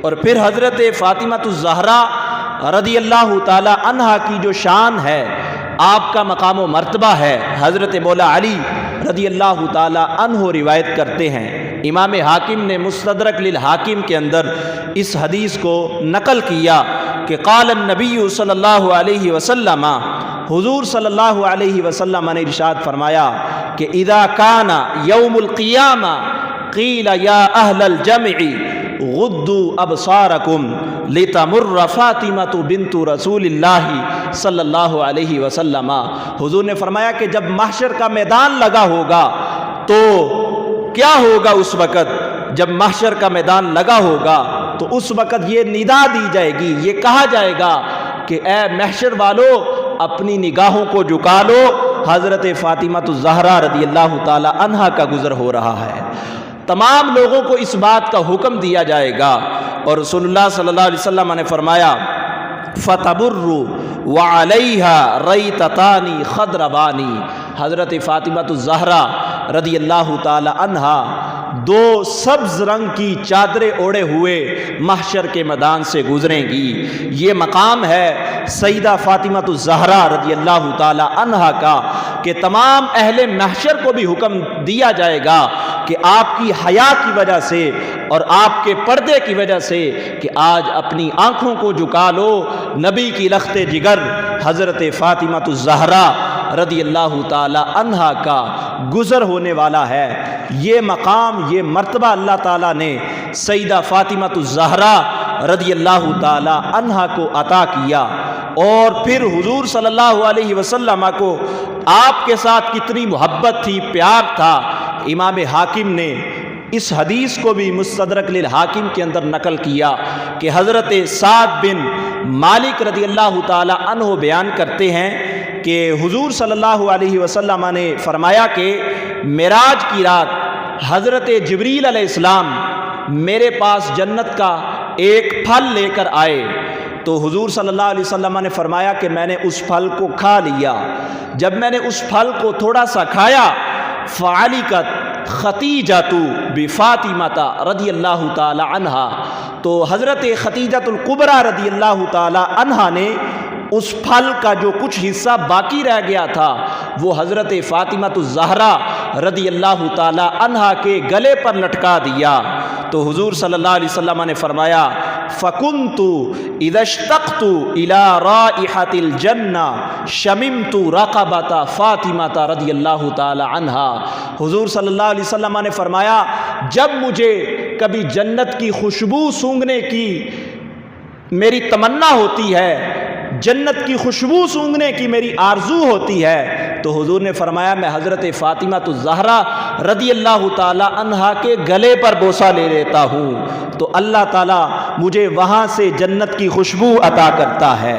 اور پھر حضرت فاطمہ الزہرا رضی اللہ تعالی عنہا کی جو شان ہے، آپ کا مقام و مرتبہ ہے، حضرت مولا علی رضی اللہ تعالی عنہ روایت کرتے ہیں۔ امام حاکم نے مستدرک للحاکم کے اندر اس حدیث کو نقل کیا کہ قال النبی صلی اللہ علیہ وسلم، حضور صلی اللہ علیہ وسلم نے ارشاد فرمایا کہ اذا کان یوم القیامہ قیل یا اہل الجمع غدوا ابصارکم لتمر فاطمہ بنت رسول اللہ صلی اللہ علیہ وسلم۔ حضور نے فرمایا کہ جب محشر کا میدان لگا ہوگا تو کیا ہوگا؟ اس وقت جب محشر کا میدان لگا ہوگا تو اس وقت یہ ندا دی جائے گی، یہ کہا جائے گا کہ اے محشر والو اپنی نگاہوں کو جھکا لو، حضرت فاطمہ الزہرا رضی اللہ تعالی عنہا کا گزر ہو رہا ہے۔ تمام لوگوں کو اس بات کا حکم دیا جائے گا، اور رسول اللہ صلی اللہ علیہ وسلم نے فرمایا فَتَبُرُّ وَعَلَيْهَا رَيْتَتَانِ خَضْرَبَانِ، حضرت فاطمہ الزہرا رضی اللہ تعالی عنہا دو سبز رنگ کی چادریں اوڑے ہوئے محشر کے میدان سے گزریں گی۔ یہ مقام ہے سیدہ فاطمہ الزہرا رضی اللہ تعالی عنہا کا کہ تمام اہل محشر کو بھی حکم دیا جائے گا کہ آپ کی حیا کی وجہ سے اور آپ کے پردے کی وجہ سے کہ آج اپنی آنکھوں کو جھکا لو، نبی کی لخت جگر حضرت فاطمہ الزہرا رضی اللہ تعالی عنہا کا گزر ہونے والا ہے۔ یہ مقام، یہ مرتبہ اللہ تعالیٰ نے سیدہ فاطمہ الزہرا رضی اللہ تعالی عنہا کو عطا کیا، اور پھر حضور صلی اللہ علیہ وسلم کو آپ کے ساتھ کتنی محبت تھی، پیار تھا۔ امام حاکم نے اس حدیث کو بھی مستدرک للحاکم کے اندر نقل کیا کہ حضرت سعد بن مالک رضی اللہ تعالی عنہ بیان کرتے ہیں کہ حضور صلی اللہ علیہ وسلم نے فرمایا کہ معراج کی رات حضرت جبریل علیہ السلام میرے پاس جنت کا ایک پھل لے کر آئے، تو حضور صلی اللہ علیہ وسلم نے فرمایا کہ میں نے اس پھل کو کھا لیا۔ جب میں نے اس پھل کو تھوڑا سا کھایا، فعلقت ختیجۃ بفاطمہ رضی اللہ تعالی عنہا، تو حضرت ختیجۃ الکبریٰ رضی اللہ تعالی عنہا نے اس پھل کا جو کچھ حصہ باقی رہ گیا تھا وہ حضرت فاطمہ الزہرا رضی اللہ تعالی عنہا کے گلے پر لٹکا دیا۔ تو حضور صلی اللہ علیہ وسلم نے فرمایا فَكُنْتُ إِذَا اشْتَقْتُ إِلَىٰ رَائِحَةِ الْجَنَّةِ شَمِمْتُ رَقَبَةَ فاطمہ رضی اللہ تعالی عنہا۔ حضور صلی اللہ علیہ وسلم نے فرمایا جب مجھے کبھی جنت کی خوشبو سونگھنے کی میری تمنا ہوتی ہے، جنت کی خوشبو سونگھنے کی میری آرزو ہوتی ہے، تو حضور نے فرمایا میں حضرت فاطمہ الزہرا رضی اللہ تعالی عنہا کے گلے پر بوسہ لے لیتا ہوں، تو اللہ تعالیٰ مجھے وہاں سے جنت کی خوشبو عطا کرتا ہے۔